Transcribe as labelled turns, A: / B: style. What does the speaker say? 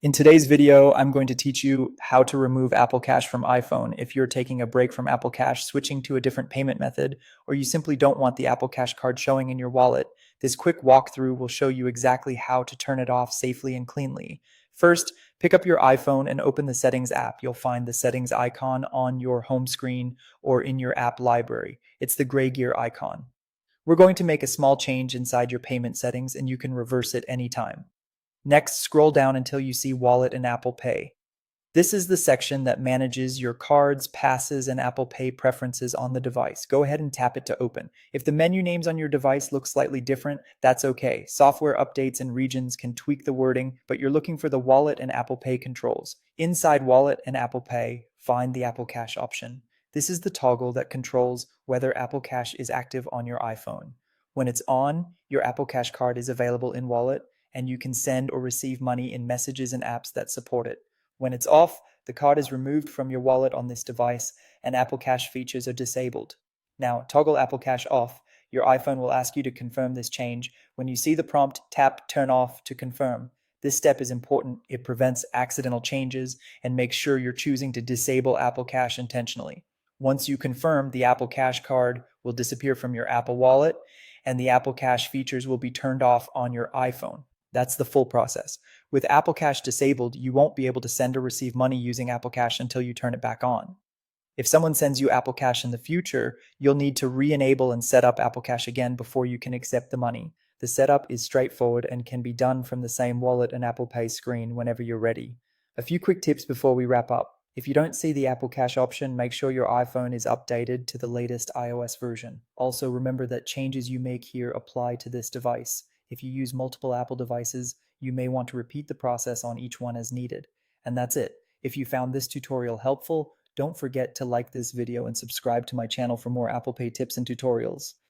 A: In today's video, I'm going to teach you how to remove Apple Cash from iPhone if you're taking a break from Apple Cash, switching to a different payment method, or you simply don't want the Apple Cash card showing in your wallet. This quick walkthrough will show you exactly how to turn it off safely and cleanly. First, pick up your iPhone and open the Settings app. You'll find the Settings icon on your home screen or in your app library. It's the gray gear icon. We're going to make a small change inside your payment settings, and you can reverse it anytime. Next, scroll down until you see Wallet and Apple Pay. This is the section that manages your cards, passes, and Apple Pay preferences on the device. Go ahead and tap it to open. If the menu names on your device look slightly different, that's okay. Software updates and regions can tweak the wording, but you're looking for the Wallet and Apple Pay controls. Inside Wallet and Apple Pay, find the Apple Cash option. This is the toggle that controls whether Apple Cash is active on your iPhone. When it's on, your Apple Cash card is available in Wallet, and you can send or receive money in messages and apps that support it. When it's off, the card is removed from your wallet on this device, and Apple Cash features are disabled. Now, toggle Apple Cash off. Your iPhone will ask you to confirm this change. When you see the prompt, tap Turn Off to confirm. This step is important. It prevents accidental changes and makes sure you're choosing to disable Apple Cash intentionally. Once you confirm, the Apple Cash card will disappear from your Apple Wallet, and the Apple Cash features will be turned off on your iPhone. That's the full process. With Apple Cash disabled, you won't be able to send or receive money using Apple Cash until you turn it back on. If someone sends you Apple Cash in the future, you'll need to re-enable and set up Apple Cash again before you can accept the money. The setup is straightforward and can be done from the same Wallet and Apple Pay screen whenever you're ready. A few quick tips before we wrap up. If you don't see the Apple Cash option, make sure your iPhone is updated to the latest iOS version. Also, remember that changes you make here apply to this device. If you use multiple Apple devices, you may want to repeat the process on each one as needed. And that's it. If you found this tutorial helpful, don't forget to like this video and subscribe to my channel for more Apple Pay tips and tutorials.